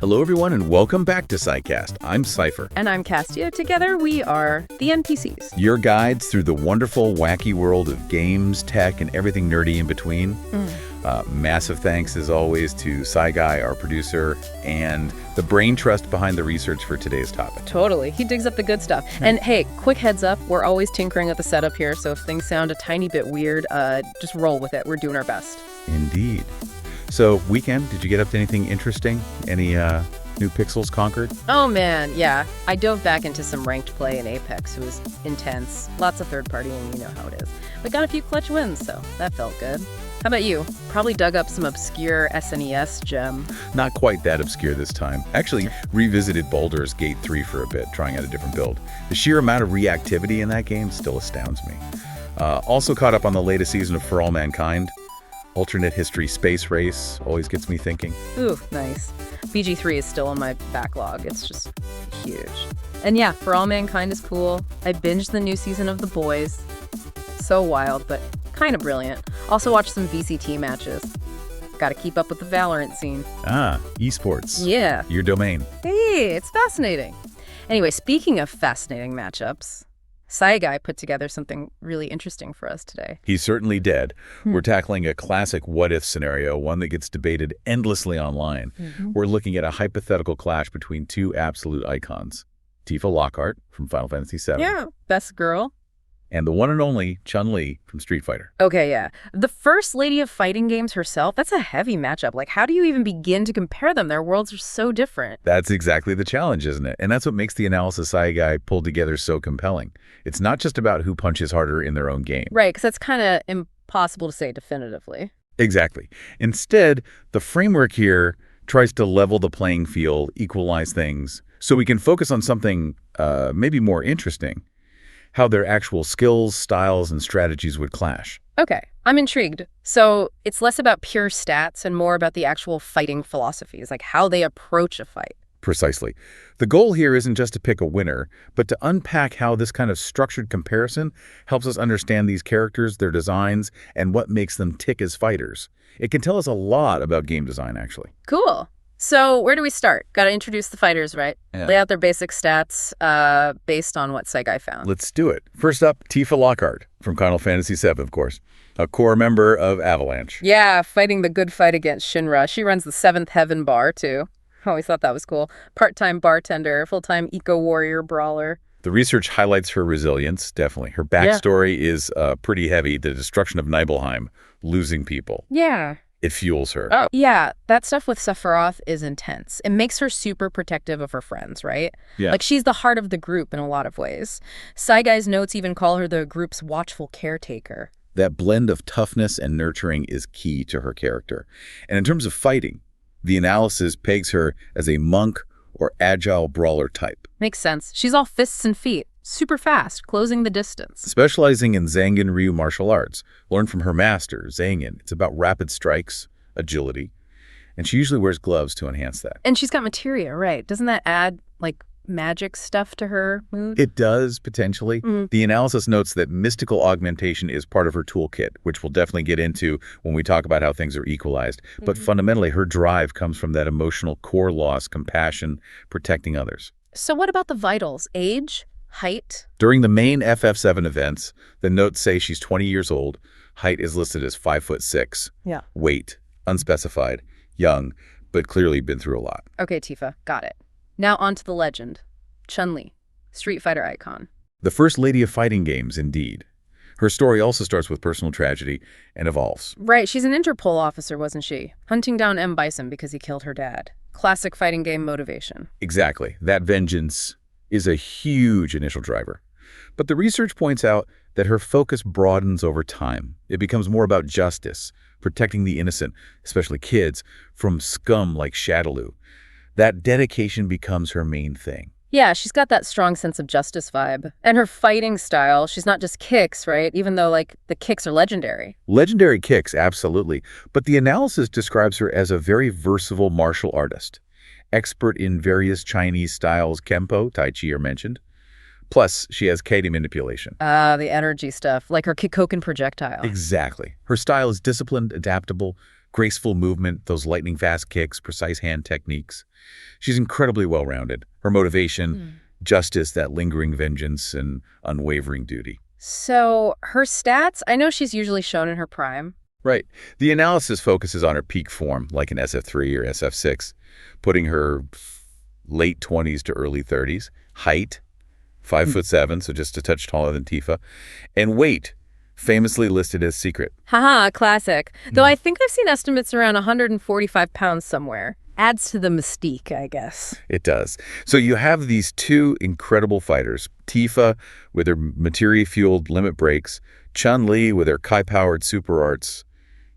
Hello everyone and welcome back to SciCast. I'm Cypher. And I'm Castia. Together we are the NPCs. Your guides through the wonderful, wacky world of games, tech, and everything nerdy in between. Massive thanks as always to Guy, our producer, and the brain trust behind the research for today's topic. Totally. He digs up the good stuff. And hey, quick heads up, we're always tinkering at the setup here, so if things sound a tiny bit weird, just roll with it. We're doing our best. Indeed. So, weekend, did you get up to anything interesting? Any new pixels conquered? Oh man, yeah. I dove back into some ranked play in Apex. It was intense. Lots of third party, and you know how it is. But got a few clutch wins, so that felt good. How about you? Probably dug up some obscure SNES gem. Not quite that obscure this time. Actually, revisited Baldur's Gate 3 for a bit, trying out a different build. The sheer amount of reactivity in that game still astounds me. Also caught up on the latest season of For All Mankind. Alternate history space race always gets me thinking. Ooh, nice. BG3 is still on my backlog. It's just huge. And yeah, For All Mankind is cool. I binged the new season of The Boys. So wild, but kind of brilliant. Also watched some VCT matches. Gotta keep up with the Valorant scene. Ah, esports. Yeah. Your domain. Hey, it's fascinating. Anyway, speaking of fascinating matchups, Guy put together something really interesting for us today. He's certainly dead. We're tackling a classic what-if scenario, one that gets debated endlessly online. We're looking at a hypothetical clash between two absolute icons. Tifa Lockhart from Final Fantasy VII. Yeah, best girl. And the one and only Chun-Li from Street Fighter. Okay, yeah. The first lady of fighting games herself, that's a heavy matchup. Like, how do you even begin to compare them? Their worlds are so different. That's exactly the challenge, isn't it? And that's what makes the analysis Guy pulled together so compelling. It's not just about who punches harder in their own game. Right, because that's kind of impossible to say definitively. Exactly. Instead, the framework here tries to level the playing field, equalize things, so we can focus on something maybe more interesting. How their actual skills, styles, and strategies would clash. Okay, I'm intrigued. So it's less about pure stats and more about the actual fighting philosophies, like how they approach a fight. Precisely. The goal here isn't just to pick a winner, but to unpack how this kind of structured comparison helps us understand these characters, their designs, and what makes them tick as fighters. It can tell us a lot about game design, actually. Cool. So where do we start? Got to introduce the fighters, right? Yeah. Lay out their basic stats based on what Guy found. Let's do it. First up, Tifa Lockhart from Final Fantasy VII, of course. A core member of Avalanche. Yeah, fighting the good fight against Shinra. She runs the 7th Heaven bar, too. Always thought that was cool. Part-time bartender, full-time eco-warrior brawler. The research highlights her resilience, definitely. Her backstory is pretty heavy. The destruction of Nibelheim, losing people. Yeah. It fuels her. Oh, yeah. That stuff with Sephiroth is intense. It makes her super protective of her friends, right? Yeah. Like, she's the heart of the group in a lot of ways. Guy's notes even call her the group's watchful caretaker. That blend of toughness and nurturing is key to her character. And in terms of fighting, the analysis pegs her as a monk or agile brawler type. Makes sense. She's all fists and feet. Super fast, closing the distance. Specializing in Zangan Ryu martial arts, learned from her master, Zangan. It's about rapid strikes, agility, and she usually wears gloves to enhance that. And she's got materia, right? Doesn't that add, like, magic stuff to her mood? It does, potentially. The analysis notes that mystical augmentation is part of her toolkit, which we'll definitely get into when we talk about how things are equalized. But fundamentally, her drive comes from that emotional core loss, compassion, protecting others. So what about the vitals? Age? Height? During the main FF7 events, the notes say she's 20 years old. Height is listed as 5'6". Yeah. Weight, unspecified. Young, but clearly been through a lot. Okay, Tifa, got it. Now on to the legend. Chun-Li, Street Fighter icon. The first lady of fighting games, indeed. Her story also starts with personal tragedy and evolves. Right, she's an Interpol officer, wasn't she? Hunting down M. Bison because he killed her dad. Classic fighting game motivation. Exactly. That vengeance is a huge initial driver. But the research points out that her focus broadens over time. It becomes more about justice, protecting the innocent, especially kids, from scum like Shadaloo. That dedication becomes her main thing. Yeah, she's got that strong sense of justice vibe. And her fighting style, she's not just kicks, right? Even though, like, the kicks are legendary. Legendary kicks, absolutely. But the analysis describes her as a very versatile martial artist. Expert in various Chinese styles, Kempo, Tai Chi are mentioned. Plus, she has Catv manipulation. The energy stuff, like her Kikoken projectile. Exactly. Her style is disciplined, adaptable, graceful movement, those lightning-fast kicks, precise hand techniques. She's incredibly well-rounded. Her motivation, justice, that lingering vengeance, and unwavering duty. So her stats, I know she's usually shown in her prime. Right. The analysis focuses on her peak form, like an SF3 or SF6, putting her late 20s to early 30s, height, 5'7", so just a touch taller than Tifa, and weight, famously listed as secret. Haha, classic. Though I think I've seen estimates around 145 pounds somewhere. Adds to the mystique, I guess. It does. So you have these two incredible fighters, Tifa with her materia-fueled limit breaks, Chun-Li with her Kai-powered super arts.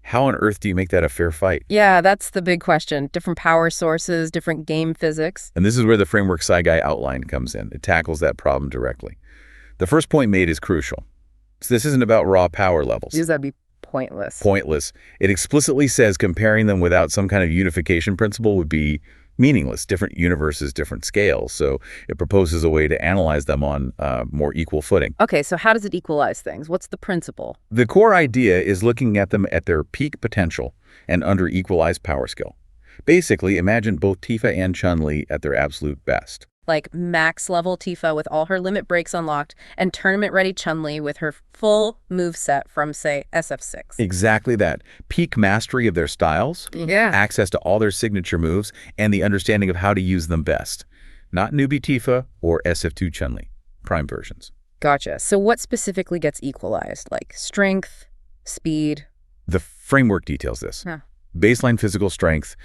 How on earth do you make that a fair fight? Yeah, that's the big question. Different power sources, different game physics. And this is where the framework Psyguy outline comes in. It tackles that problem directly. The first point made is crucial. So this isn't about raw power levels. Because that'd be pointless. Pointless. It explicitly says comparing them without some kind of unification principle would be meaningless. Different universes, different scales. So it proposes a way to analyze them on more equal footing. Okay, so how does it equalize things? What's the principle? The core idea is looking at them at their peak potential and under equalized power skill. Basically, imagine both Tifa and Chun-Li at their absolute best. Like max level Tifa with all her limit breaks unlocked and tournament ready Chun-Li with her full move set from, say, SF6. Exactly that. Peak mastery of their styles, access to all their signature moves, and the understanding of how to use them best. Not newbie Tifa or SF2 Chun-Li, prime versions. Gotcha. So what specifically gets equalized? Like strength, speed? The framework details this. Huh. Baseline physical strength,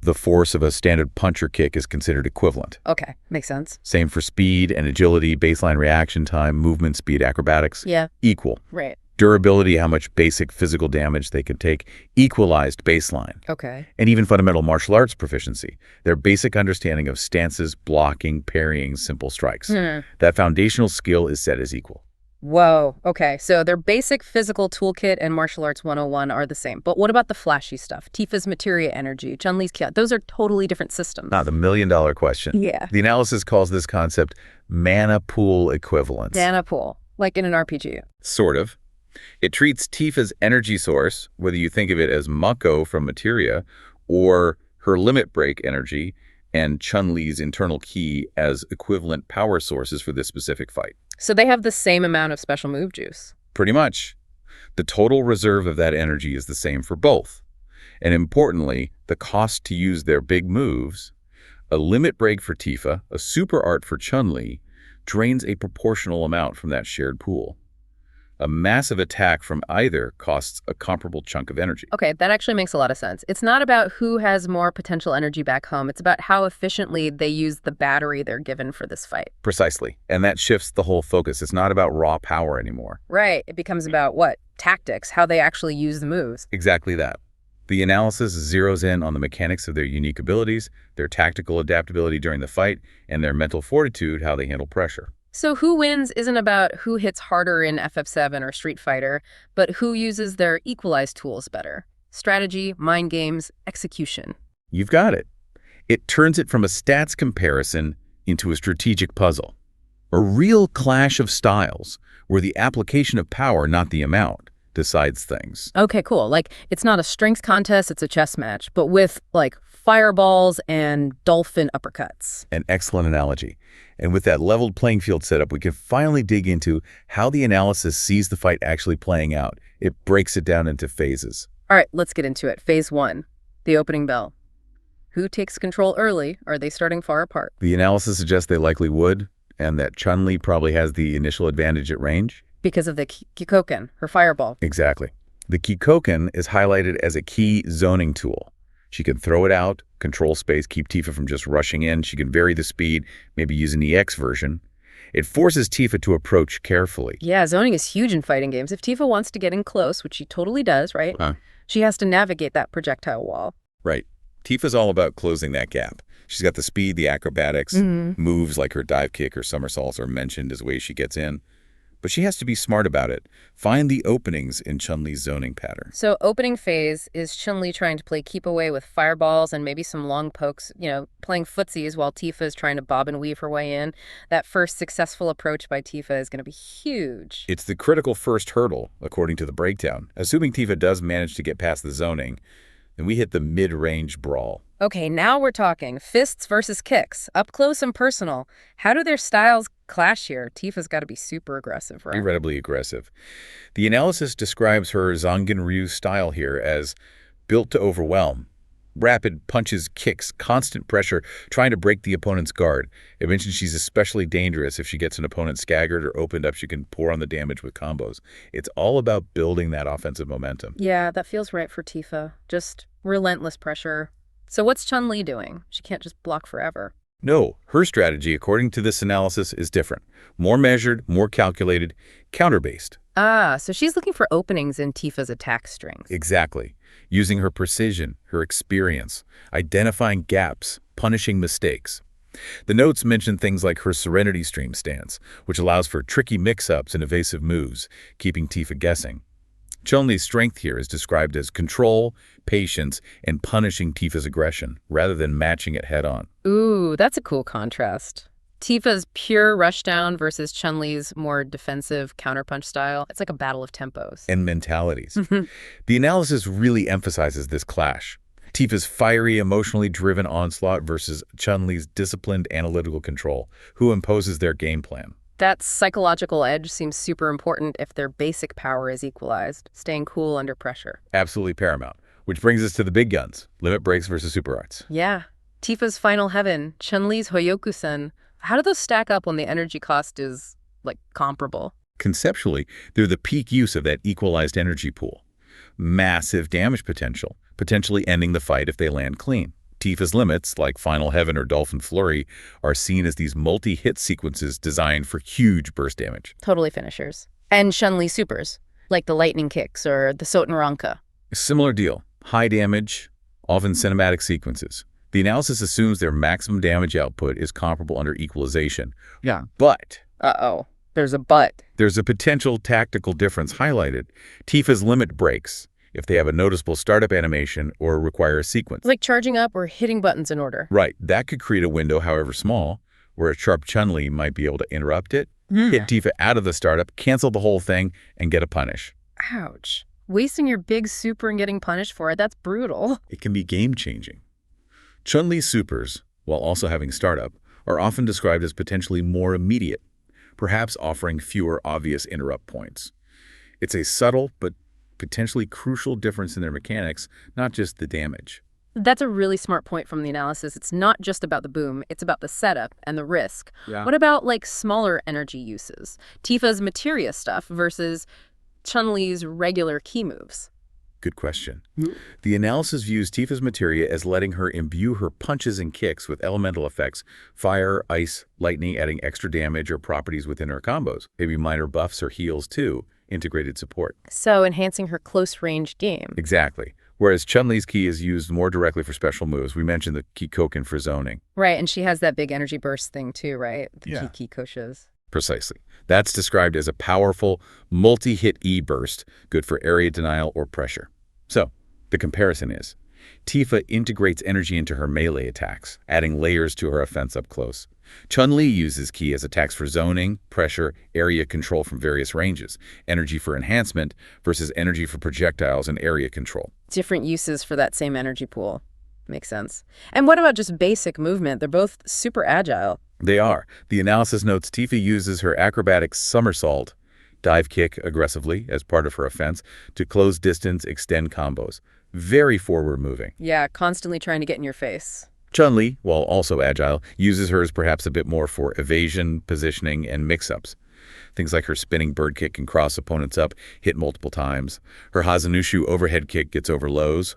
the force of a standard punch or kick is considered equivalent. Okay, makes sense. Same for speed and agility, baseline reaction time, movement speed, acrobatics. Yeah. Equal. Right. Durability, how much basic physical damage they can take, equalized baseline. Okay. And even fundamental martial arts proficiency, their basic understanding of stances, blocking, parrying, simple strikes. That foundational skill is set as equal. Whoa. Okay. So their basic physical toolkit and martial arts 101 are the same. But what about the flashy stuff? Tifa's materia energy, Chun-Li's Kia. Those are totally different systems. Not the million-dollar question. Yeah. The analysis calls this concept mana pool equivalence. Mana pool, like in an RPG. Sort of. It treats Tifa's energy source, whether you think of it as Mako from materia or her limit break energy, and Chun-Li's internal ki as equivalent power sources for this specific fight. So they have the same amount of special move juice. Pretty much. The total reserve of that energy is the same for both. And importantly, the cost to use their big moves, a limit break for Tifa, a super art for Chun-Li, drains a proportional amount from that shared pool. A massive attack from either costs a comparable chunk of energy. Okay, that actually makes a lot of sense. It's not about who has more potential energy back home. It's about how efficiently they use the battery they're given for this fight. Precisely. And that shifts the whole focus. It's not about raw power anymore. Right. It becomes about what? Tactics, how they actually use the moves. Exactly that. The analysis zeroes in on the mechanics of their unique abilities, their tactical adaptability during the fight, and their mental fortitude, how they handle pressure. So who wins isn't about who hits harder in FF7 or Street Fighter, but who uses their equalized tools better. Strategy, mind games, execution. You've got it. It turns it from a stats comparison into a strategic puzzle. A real clash of styles where the application of power, not the amount, decides things. Okay, cool. Like, it's not a strength contest, it's a chess match, but with, like, fireballs and dolphin uppercuts. An excellent analogy. And with that leveled playing field setup, we can finally dig into how the analysis sees the fight actually playing out. It breaks it down into phases. All right, let's get into it. Phase 1, the opening bell. Who takes control early? Are they starting far apart? The analysis suggests they likely would, and that Chun-Li probably has the initial advantage at range. Because of the Kikoken, her fireball. Exactly. The Kikoken is highlighted as a key zoning tool. She can throw it out, control space, keep Tifa from just rushing in. She can vary the speed, maybe use an EX version. It forces Tifa to approach carefully. Yeah, zoning is huge in fighting games. If Tifa wants to get in close, which she totally does, right? She has to navigate that projectile wall. Right. Tifa's all about closing that gap. She's got the speed, the acrobatics, moves like her dive kick or somersaults are mentioned as ways she gets in. But she has to be smart about it. Find the openings in Chun-Li's zoning pattern. So opening phase is Chun-Li trying to play keep away with fireballs and maybe some long pokes, playing footsies while Tifa is trying to bob and weave her way in. That first successful approach by Tifa is going to be huge. It's the critical first hurdle, according to the breakdown. Assuming Tifa does manage to get past the zoning, Then we hit the mid-range brawl. Okay, now we're talking fists versus kicks, up close and personal. How do their styles clash here? Tifa's got to be super aggressive, right? Incredibly aggressive. The analysis describes her Zangen Ryu style here as built to overwhelm. Rapid punches, kicks, constant pressure, trying to break the opponent's guard. It mentions she's especially dangerous if she gets an opponent staggered or opened up. She can pour on the damage with combos. It's all about building that offensive momentum. Yeah, that feels right for Tifa. Just relentless pressure. So what's Chun-Li doing? She can't just block forever. No, her strategy, according to this analysis, is different. More measured, more calculated, counter-based. Ah, so she's looking for openings in Tifa's attack strings. Exactly. Using her precision, her experience, identifying gaps, punishing mistakes. The notes mention things like her Serenity Stream stance, which allows for tricky mix-ups and evasive moves, keeping Tifa guessing. Chun-Li's strength here is described as control, patience, and punishing Tifa's aggression, rather than matching it head-on. Ooh, that's a cool contrast. Tifa's pure rushdown versus Chun-Li's more defensive counterpunch style. It's like a battle of tempos. And mentalities. The analysis really emphasizes this clash. Tifa's fiery, emotionally driven onslaught versus Chun-Li's disciplined, analytical control, who imposes their game plan. That psychological edge seems super important if their basic power is equalized, staying cool under pressure. Absolutely paramount. Which brings us to the big guns, limit breaks versus super arts. Yeah. Tifa's Final Heaven, Chun-Li's Hoyoku-sen. How do those stack up when the energy cost is, like, comparable? Conceptually, they're the peak use of that equalized energy pool. Massive damage potential, potentially ending the fight if they land clean. Tifa's limits, like Final Heaven or Dolphin Flurry, are seen as these multi-hit sequences designed for huge burst damage. Totally finishers. And Chun-Li supers, like the lightning kicks or the Sotenranka. Similar deal. High damage, often cinematic sequences. The analysis assumes their maximum damage output is comparable under equalization. Yeah. But Uh-oh. There's a but. there's a potential tactical difference highlighted. Tifa's limit breaks if they have a noticeable startup animation or require a sequence. Like charging up or hitting buttons in order. Right, that could create a window, however small, where a sharp Chun-Li might be able to interrupt it, hit Tifa out of the startup, cancel the whole thing, and get a punish. Ouch. Wasting your big super and getting punished for it, that's brutal. It can be game-changing. Chun-Li's supers, while also having startup, are often described as potentially more immediate, perhaps offering fewer obvious interrupt points. It's a subtle but potentially crucial difference in their mechanics, not just the damage. That's a really smart point from the analysis. It's not just about the boom, it's about the setup and the risk. Yeah. What about, like, smaller energy uses? Tifa's materia stuff versus Chun-Li's regular key moves. Good question. The analysis views Tifa's materia as letting her imbue her punches and kicks with elemental effects, fire, ice, lightning, adding extra damage or properties within her combos, maybe minor buffs or heals too, integrated support. So enhancing her close-range game. Exactly. Whereas Chun-Li's ki is used more directly for special moves. We mentioned the Kikoken for zoning. Right, and she has that big energy burst thing too, right? The Yeah. Kikoshas. Precisely. That's described as a powerful, multi-hit E-burst, good for area denial or pressure. So, the comparison is, Tifa integrates energy into her melee attacks, adding layers to her offense up close. Chun-Li uses ki as attacks for zoning, pressure, area control from various ranges, energy for enhancement versus energy for projectiles and area control. Different uses for that same energy pool. Makes sense. And what about just basic movement? They're both super agile. They are. The analysis notes Tifa uses her acrobatic somersault, dive kick aggressively as part of her offense, to close distance, extend combos. Very forward moving. Yeah, constantly trying to get in your face. Chun-Li, while also agile, uses hers perhaps a bit more for evasion, positioning, and mix-ups. Things like her spinning bird kick can cross opponents up, hit multiple times. Her Hazanushu overhead kick gets over lows.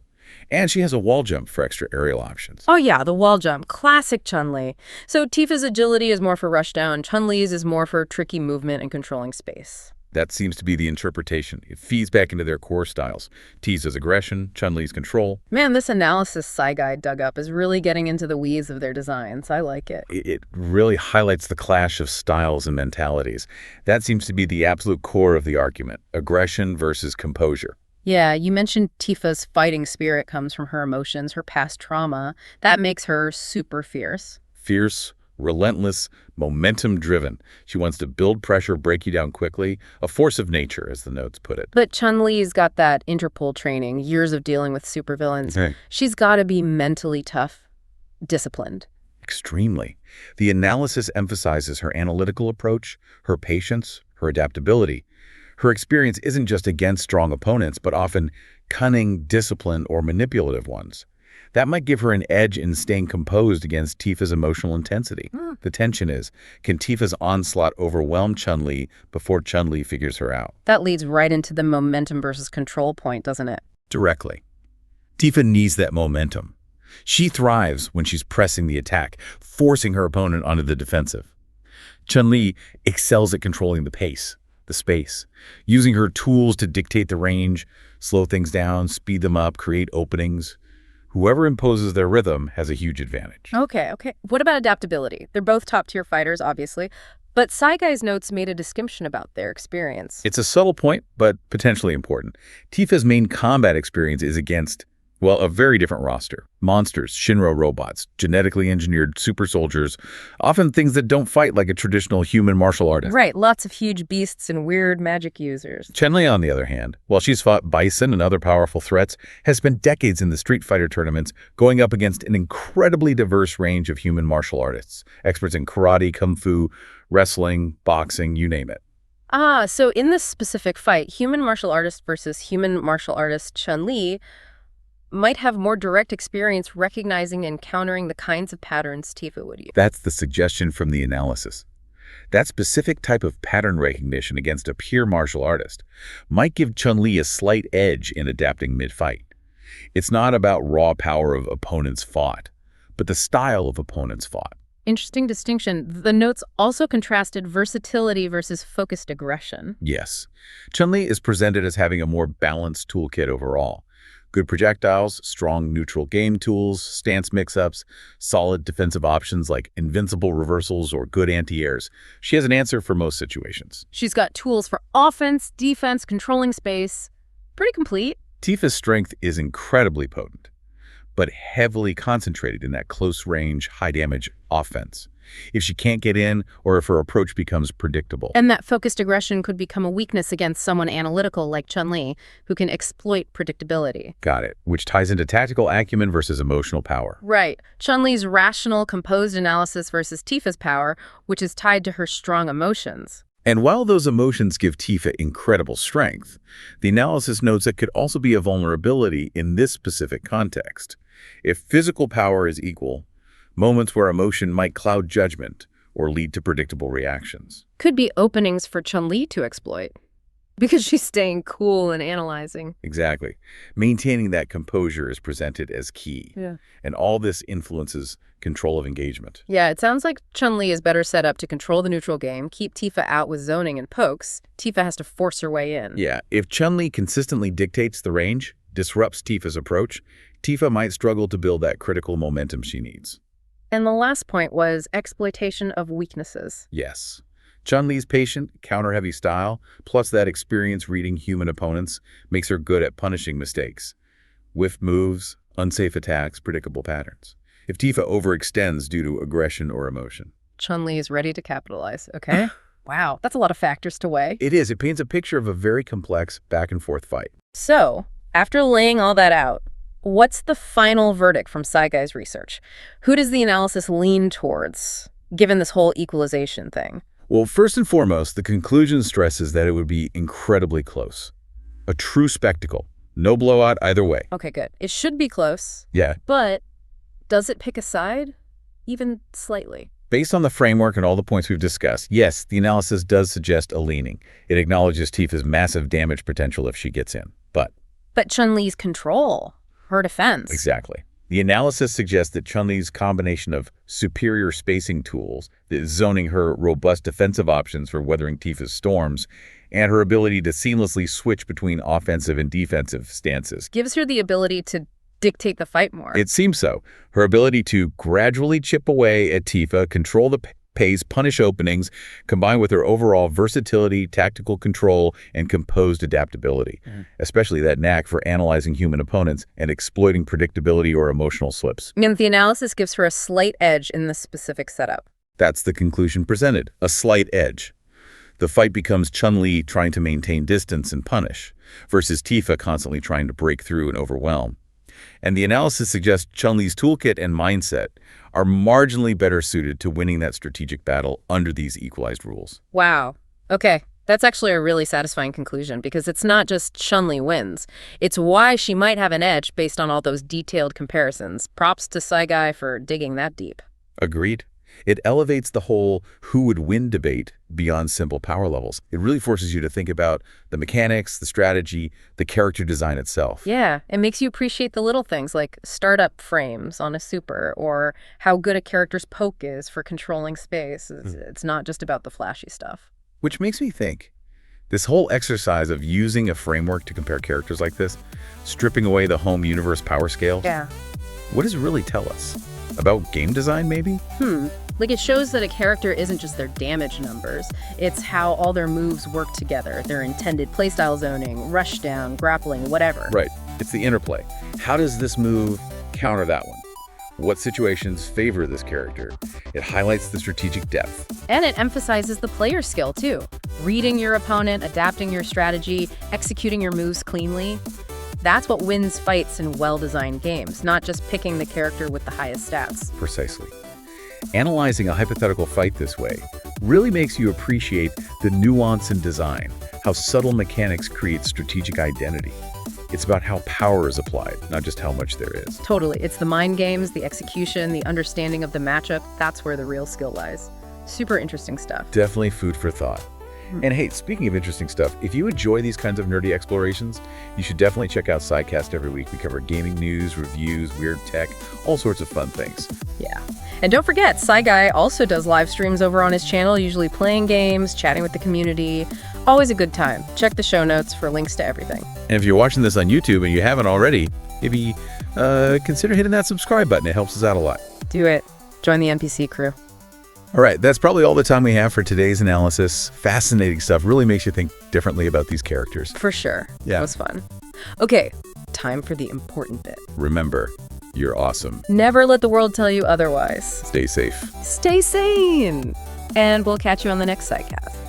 And she has a wall jump for extra aerial options. Oh yeah, the wall jump. Classic Chun-Li. So Tifa's agility is more for rushdown. Chun-Li's is more for tricky movement and controlling space. That seems to be the interpretation. It feeds back into their core styles. Tifa's aggression, Chun-Li's control. Man, this analysis Psy Guide dug up is really getting into the weeds of their designs. I like it. It really highlights the clash of styles and mentalities. That seems to be the absolute core of the argument. Aggression versus composure. Yeah, you mentioned Tifa's fighting spirit comes from her emotions, her past trauma. That makes her super fierce. Fierce, relentless, momentum-driven. She wants to build pressure, break you down quickly, a force of nature, as the notes put it. But Chun-Li's got that Interpol training, years of dealing with supervillains. Okay. She's got to be mentally tough, disciplined. Extremely. The analysis emphasizes her analytical approach, her patience, her adaptability. Her experience isn't just against strong opponents, but often cunning, disciplined, or manipulative ones. That might give her an edge in staying composed against Tifa's emotional intensity. The tension is, can Tifa's onslaught overwhelm Chun-Li before Chun-Li figures her out? That leads right into the momentum versus control point, doesn't it? Directly. Tifa needs that momentum. She thrives when she's pressing the attack, forcing her opponent onto the defensive. Chun-Li excels at controlling the pace, the space, using her tools to dictate the range, slow things down, speed them up, create openings. Whoever imposes their rhythm has a huge advantage. Okay. What about adaptability? They're both top-tier fighters, obviously, but Saigai's notes made a description about their experience. It's a subtle point, but potentially important. Tifa's main combat experience is against, well, a very different roster. Monsters, Shinra robots, genetically engineered super soldiers, often things that don't fight like a traditional human martial artist. Right, lots of huge beasts and weird magic users. Chun-Li, on the other hand, while she's fought Bison and other powerful threats, has spent decades in the Street Fighter tournaments going up against an incredibly diverse range of human martial artists, experts in karate, kung fu, wrestling, boxing, you name it. So in this specific fight, human martial artist versus human martial artist Chun-Li might have more direct experience recognizing and countering the kinds of patterns Tifa would use. That's the suggestion from the analysis. That specific type of pattern recognition against a pure martial artist might give Chun-Li a slight edge in adapting mid-fight. It's not about raw power of opponents fought, but the style of opponents fought. Interesting distinction. The notes also contrasted versatility versus focused aggression. Yes. Chun-Li is presented as having a more balanced toolkit overall. Good projectiles, strong neutral game tools, stance mix-ups, solid defensive options like invincible reversals or good anti-airs. She has an answer for most situations. She's got tools for offense, defense, controlling space. Pretty complete. Tifa's strength is incredibly potent, but heavily concentrated in that close-range, high-damage offense. If she can't get in, or if her approach becomes predictable. And that focused aggression could become a weakness against someone analytical like Chun-Li, who can exploit predictability. Got it. Which ties into tactical acumen versus emotional power. Right. Chun-Li's rational, composed analysis versus Tifa's power, which is tied to her strong emotions. And while those emotions give Tifa incredible strength, the analysis notes that could also be a vulnerability in this specific context. If physical power is equal, moments where emotion might cloud judgment or lead to predictable reactions. Could be openings for Chun-Li to exploit, because she's staying cool and analyzing. Exactly. Maintaining that composure is presented as key. Yeah. And all this influences control of engagement. Yeah, it sounds like Chun-Li is better set up to control the neutral game, keep Tifa out with zoning and pokes. Tifa has to force her way in. Yeah, if Chun-Li consistently dictates the range, disrupts Tifa's approach, Tifa might struggle to build that critical momentum she needs. And the last point was exploitation of weaknesses. Yes. Chun-Li's patient, counter-heavy style, plus that experience reading human opponents, makes her good at punishing mistakes. Whiffed moves, unsafe attacks, predictable patterns. If Tifa overextends due to aggression or emotion. Chun-Li is ready to capitalize, okay? Wow, that's a lot of factors to weigh. It is. It paints a picture of a very complex back-and-forth fight. So, after laying all that out, what's the final verdict from Saigai's research? Who does the analysis lean towards, given this whole equalization thing? Well, first and foremost, the conclusion stresses that it would be incredibly close. A true spectacle. No blowout either way. Okay, good. It should be close. Yeah. But does it pick a side? Even slightly. Based on the framework and all the points we've discussed, yes, the analysis does suggest a leaning. It acknowledges Tifa's massive damage potential if she gets in. But Chun-Li's control, her defense. Exactly. The analysis suggests that Chun-Li's combination of superior spacing tools, zoning her robust defensive options for weathering Tifa's storms, and her ability to seamlessly switch between offensive and defensive stances gives her the ability to dictate the fight more. It seems so. Her ability to gradually chip away at Tifa, control the pace, punish openings, combined with her overall versatility, tactical control, and composed adaptability, especially that knack for analyzing human opponents and exploiting predictability or emotional slips. And the analysis gives her a slight edge in this specific setup. That's the conclusion presented, a slight edge. The fight becomes Chun-Li trying to maintain distance and punish, versus Tifa constantly trying to break through and overwhelm. And the analysis suggests Chun-Li's toolkit and mindset are marginally better suited to winning that strategic battle under these equalized rules. Wow. Okay. That's actually a really satisfying conclusion because it's not just Chun-Li wins. It's why she might have an edge based on all those detailed comparisons. Props to Guy for digging that deep. Agreed. It elevates the whole who would win debate beyond simple power levels. It really forces you to think about the mechanics, the strategy, the character design itself. Yeah, it makes you appreciate the little things like startup frames on a super or how good a character's poke is for controlling space. It's not just about the flashy stuff. Which makes me think, this whole exercise of using a framework to compare characters like this, stripping away the home universe power scale, what does it really tell us? About game design, maybe? Like, it shows that a character isn't just their damage numbers. It's how all their moves work together, their intended playstyle zoning, rushdown, grappling, whatever. Right. It's the interplay. How does this move counter that one? What situations favor this character? It highlights the strategic depth. And it emphasizes the player skill, too. Reading your opponent, adapting your strategy, executing your moves cleanly. That's what wins fights in well-designed games, not just picking the character with the highest stats. Precisely. Analyzing a hypothetical fight this way really makes you appreciate the nuance in design, how subtle mechanics create strategic identity. It's about how power is applied, not just how much there is. Totally. It's the mind games, the execution, the understanding of the matchup. That's where the real skill lies. Super interesting stuff. Definitely food for thought. And hey, speaking of interesting stuff, if you enjoy these kinds of nerdy explorations, you should definitely check out SciCast every week. We cover gaming news, reviews, weird tech, all sorts of fun things. Yeah. And don't forget, Guy also does live streams over on his channel, usually playing games, chatting with the community. Always a good time. Check the show notes for links to everything. And if you're watching this on YouTube and you haven't already, maybe consider hitting that subscribe button. It helps us out a lot. Do it. Join the NPC crew. All right, that's probably all the time we have for today's analysis. Fascinating stuff. Really makes you think differently about these characters. For sure. Yeah. It was fun. Okay, time for the important bit. Remember, you're awesome. Never let the world tell you otherwise. Stay safe. Stay sane. And we'll catch you on the next SciCast.